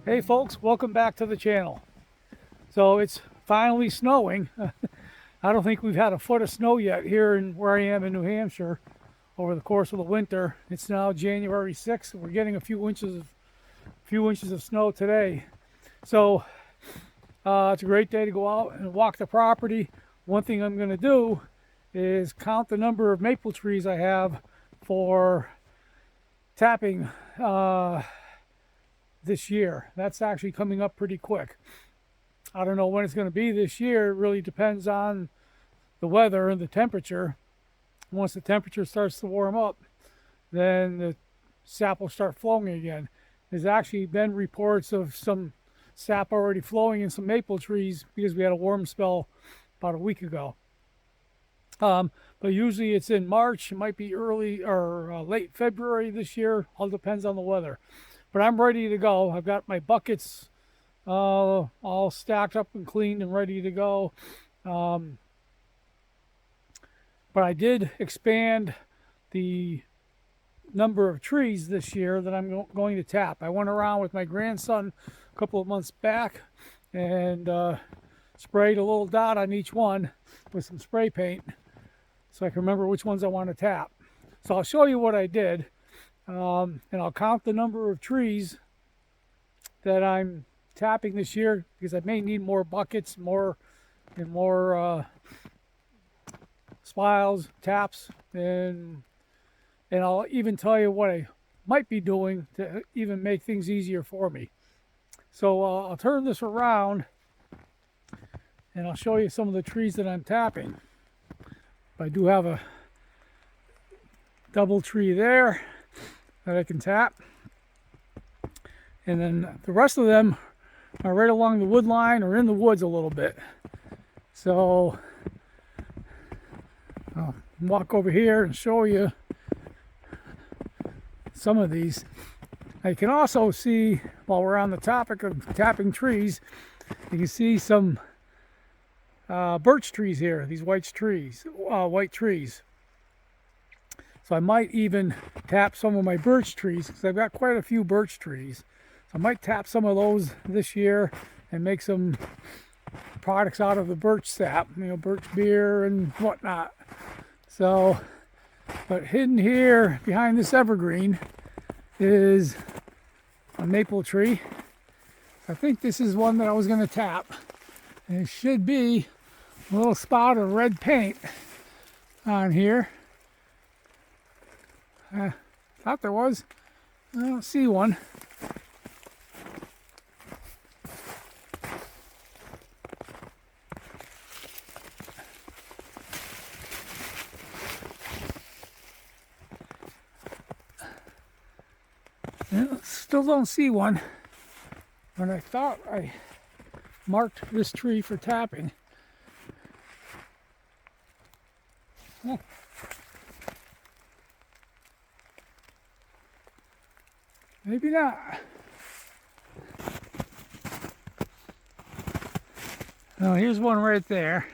Hey folks, welcome back to the channel. So it's finally snowing. I don't think we've had a foot of snow yet here in where I am in New Hampshire over the course of the winter. It's now January 6th. We're getting a few inches of snow today. So it's a great day to go out and walk the property. One thing I'm going to do is count the number of maple trees I have for tapping this year. That's actually coming up pretty quick. I don't know when it's going to be this year. It really depends on the weather and the temperature. Once the temperature starts to warm up, then the sap will start flowing again. There's actually been reports of some sap already flowing in some maple trees because we had a warm spell about a week ago. But usually it's in March. It might be early or late February this year. All depends on the weather. But I'm ready to go. I've got my buckets all stacked up and cleaned and ready to go. But I did expand the number of trees this year that I'm going to tap. I went around with my grandson a couple of months back and sprayed a little dot on each one with some spray paint so I can remember which ones I want to tap. So I'll show you what I did. And I'll count the number of trees that I'm tapping this year because I may need more buckets, more spiles, taps, and I'll even tell you what I might be doing to even make things easier for me. So I'll turn this around and I'll show you some of the trees that I'm tapping. I do have a double tree there that I can tap, and then the rest of them are right along the wood line or in the woods a little bit. So I'll walk over here and show you some of these. I can also see, while we're on the topic of tapping trees, you can see some birch trees here, these white trees. So I might even tap some of my birch trees because I've got quite a few birch trees. So I might tap some of those this year and make some products out of the birch sap, birch beer and whatnot. So, but hidden here behind this evergreen is a maple tree. I think this is one that I was going to tap. And it should be a little spot of red paint on here. Thought there was. I don't see one. Still don't see one. But I thought I marked this tree for tapping. Oh. Maybe not. Oh, here's one right there.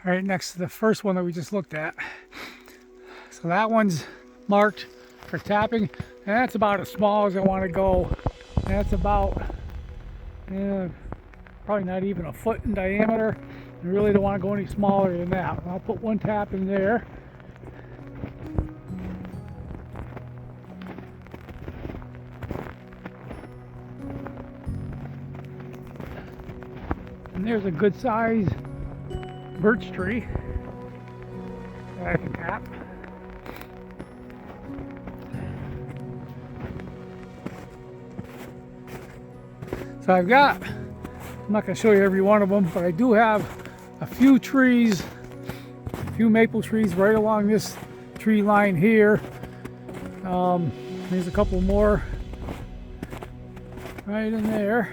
Right next to the first one that we just looked at. So that one's marked for tapping. And that's about as small as I want to go. That's about probably not even a foot in diameter. I really don't want to go any smaller than that. I'll put one tap in there. And there's a good sized birch tree that I can tap. So I'm not going to show you every one of them, but I do have a few trees, a few maple trees right along this tree line here. There's a couple more right in there.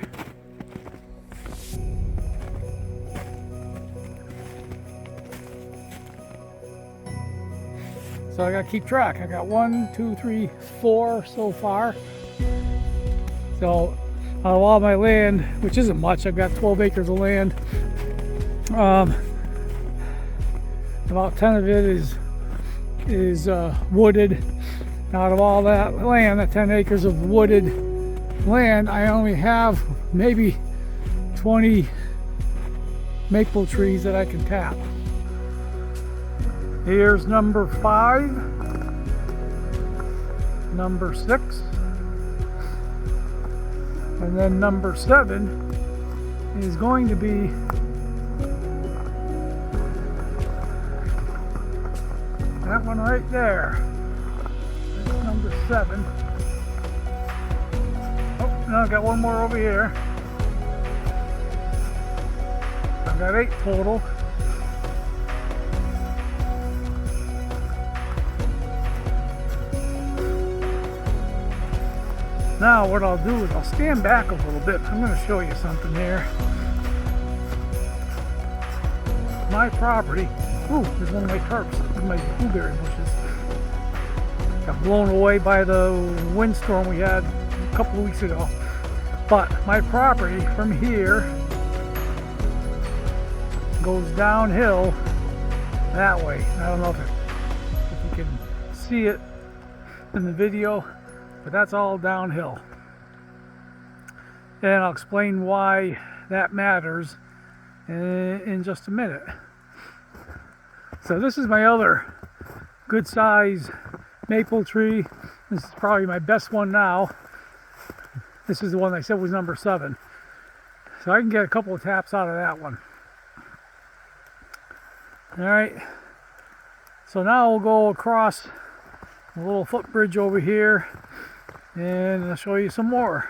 So I got to keep track. I got 1, 2, 3, 4 so far. So out of all my land, which isn't much, I've got 12 acres of land. About 10 of it is wooded. Out of all that land, that 10 acres of wooded land, I only have maybe 20 maple trees that I can tap. Here's number 5, number 6, and then number 7 is going to be that one right there. That's number 7. Oh, now I got one more over here. I've got 8 total. Now what I'll do is I'll stand back a little bit. I'm going to show you something here. My property. Ooh, there's one of my tarps. There's my blueberry bushes. Got blown away by the windstorm we had a couple of weeks ago. But my property from here goes downhill that way. I don't know if you can see it in the video, but that's all downhill. And I'll explain why that matters in just a minute. So this is my other good size maple tree. This is probably my best one now. This is the one I said was number 7. So I can get a couple of taps out of that one. Alright, so now we'll go across a little footbridge over here and I'll show you some more.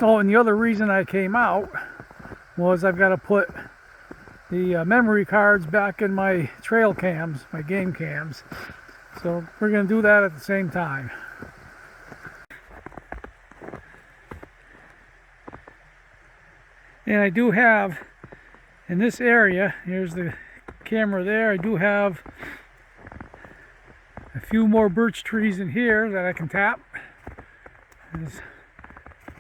Oh, and the other reason I came out was I've got to put the memory cards back in my trail cams, my game cams. So we're going to do that at the same time. And I do have, in this area, here's the camera there, I do have a few more birch trees in here that I can tap. There's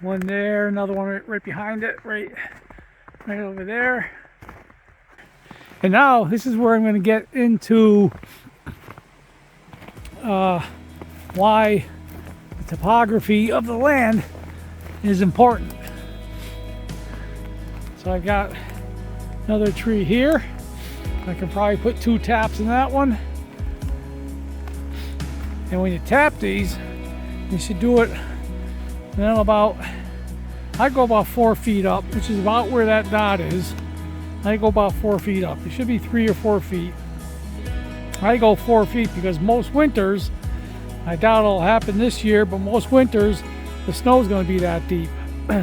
one there, another one right behind it, right over there. And now this is where I'm going to get into why the topography of the land is important. So I've got another tree here. I can probably put 2 taps in that one. And when you tap these, you should do it, you know, I go about 4 feet up, which is about where that dot is. I go about 4 feet up. It should be 3 or 4 feet. I go 4 feet because most winters, I doubt it'll happen this year, but most winters the snow is going to be that deep.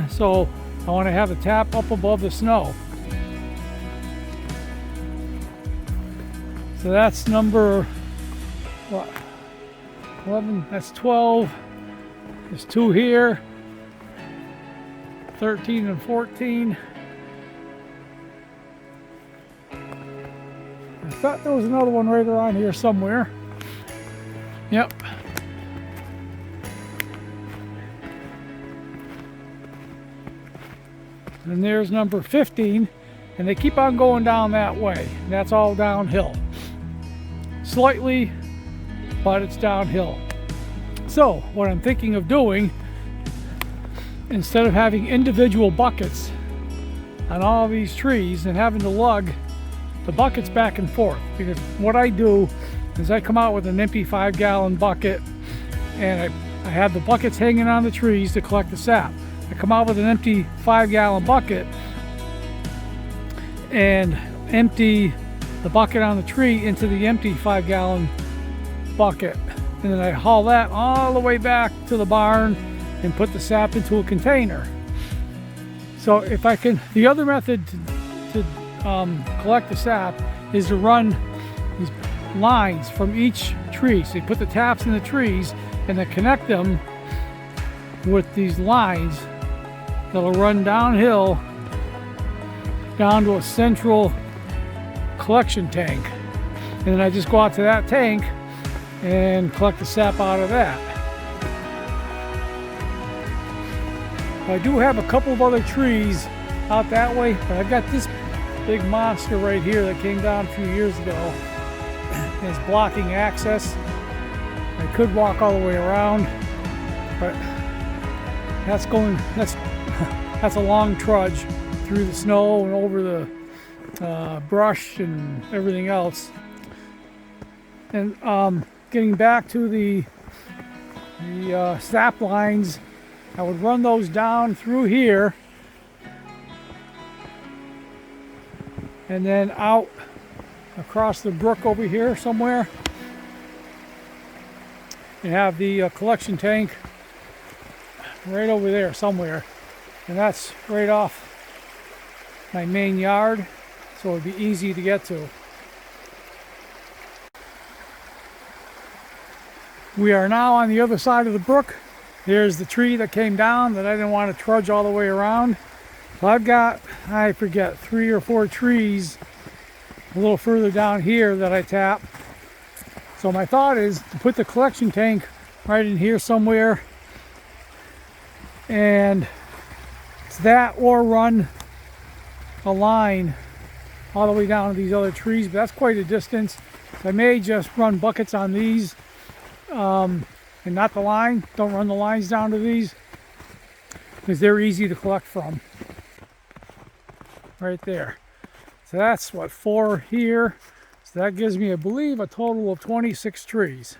So I want to have the tap up above the snow. So that's number, what, 11, that's 12. There's 2 here, 13 and 14. I thought there was another one right around here somewhere. Yep. And there's number 15, and they keep on going down that way. That's all downhill. Slightly, but it's downhill. So what I'm thinking of doing, instead of having individual buckets on all these trees and having to lug the buckets back and forth, because what I do is I come out with an empty 5-gallon bucket and I have the buckets hanging on the trees to collect the sap. I come out with an empty 5-gallon bucket and empty the bucket on the tree into the empty 5-gallon bucket, and then I haul that all the way back to the barn and put the sap into a container. So if I can, the other method to collect the sap is to run these lines from each tree. So you put the taps in the trees and then connect them with these lines that'll run downhill down to a central collection tank, and then I just go out to that tank and collect the sap out of that. I do have a couple of other trees out that way, but I've got this big monster right here that came down a few years ago and is blocking access. I could walk all the way around, but that's a long trudge through the snow and over the brush and everything else. And getting back to the sap lines, I would run those down through here and then out across the brook over here somewhere, and have the collection tank right over there somewhere, and that's right off my main yard, so it'd be easy to get to. We are now on the other side of the brook. Here's the tree that came down that I didn't want to trudge all the way around. So I've got, I forget, 3 or 4 trees a little further down here that I tap. So my thought is to put the collection tank right in here somewhere, and it's that, or run a line all the way down to these other trees, but that's quite a distance. So I may just run buckets on these and not the line. Don't run the lines down to these because they're easy to collect from. Right there. So that's what, 4 here. So that gives me, I believe, a total of 26 trees.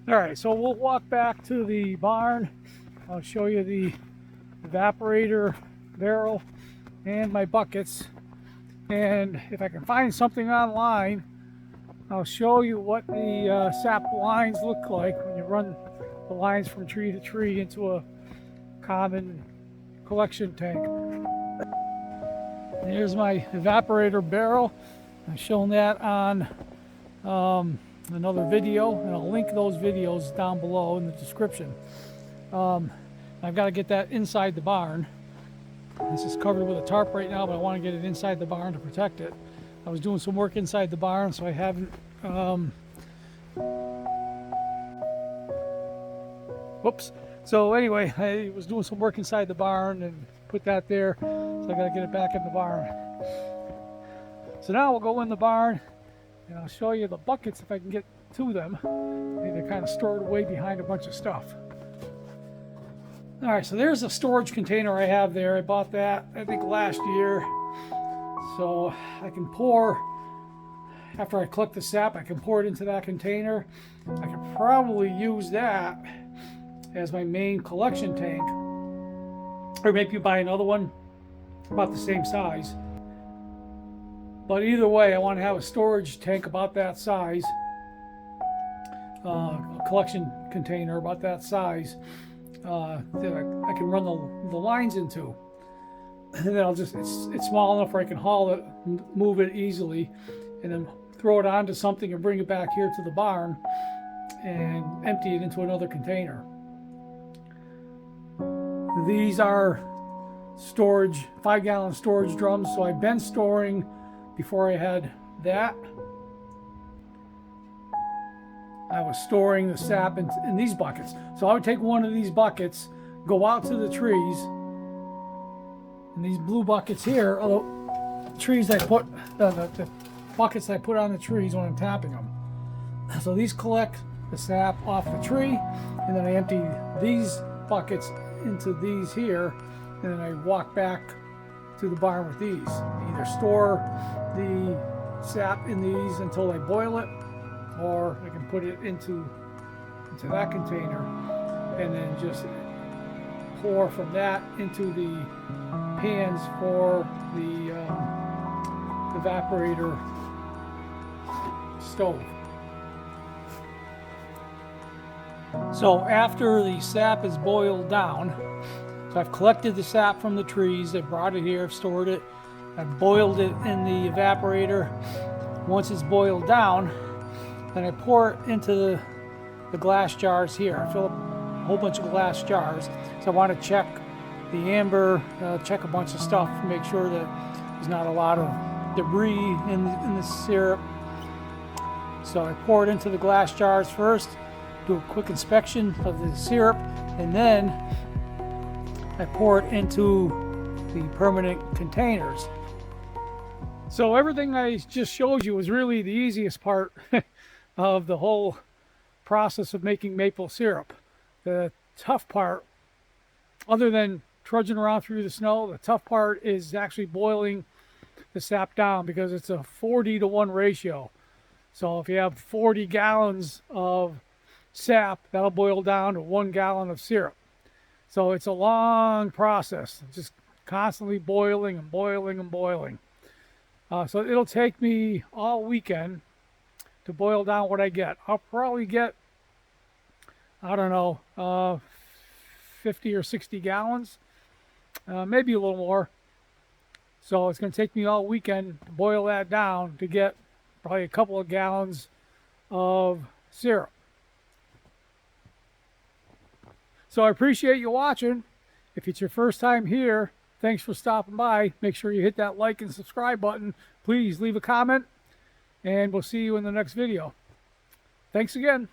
All right, so we'll walk back to the barn. I'll show you the evaporator barrel and my buckets. And if I can find something online, I'll show you what the sap lines look like when you run the lines from tree to tree into a common collection tank. Here's my evaporator barrel. I've shown that on another video, and I'll link those videos down below in the description. I've got to get that inside the barn. This is covered with a tarp right now, but I want to get it inside the barn to protect it. I was doing some work inside the barn, so I haven't whoops. So anyway, I was doing some work inside the barn and put that there, so I got to get it back in the barn. So now we'll go in the barn and I'll show you the buckets if I can get to them. They're kind of stored away behind a bunch of stuff. All right, so there's a storage container I have there. I bought that, I think, last year. So I can pour, after I collect the sap, I can pour it into that container. I could probably use that as my main collection tank. Or maybe you buy another one about the same size. But either way, I want to have a storage tank about that size, a collection container about that size, that I can run the lines into. And then I'll just, it's small enough where I can haul it, move it easily, and then throw it onto something and bring it back here to the barn and empty it into another container. These are storage, 5-gallon storage drums. So I've been storing, before I had that, I was storing the sap in these buckets. So I would take one of these buckets, go out to the trees, and these blue buckets here are the trees I put, the buckets I put on the trees when I'm tapping them. So these collect the sap off the tree, and then I empty these buckets into these here, and then I walk back to the barn with these. I either store the sap in these until I boil it, or I can put it into that container and then just pour from that into the pans for the evaporator stove. So after the sap is boiled down, so I've collected the sap from the trees, I've brought it here, I've stored it, I've boiled it in the evaporator. Once it's boiled down, then I pour it into the glass jars here. I fill up a whole bunch of glass jars. So I want to check the amber, check a bunch of stuff to make sure that there's not a lot of debris in the syrup. So I pour it into the glass jars first, do a quick inspection of the syrup, and then I pour it into the permanent containers. So everything I just showed you was really the easiest part of the whole process of making maple syrup. The tough part, other than trudging around through the snow, the tough part is actually boiling the sap down, because it's a 40-to-1 ratio. So if you have 40 gallons of sap, that'll boil down to 1 gallon of syrup. So it's a long process, just constantly boiling and boiling and boiling. So it'll take me all weekend to boil down what I get. I'll probably get, I don't know, 50 or 60 gallons, maybe a little more. So it's going to take me all weekend to boil that down to get probably a couple of gallons of syrup. So I appreciate you watching. If it's your first time here, thanks for stopping by. Make sure you hit that like and subscribe button. Please leave a comment, and we'll see you in the next video. Thanks again.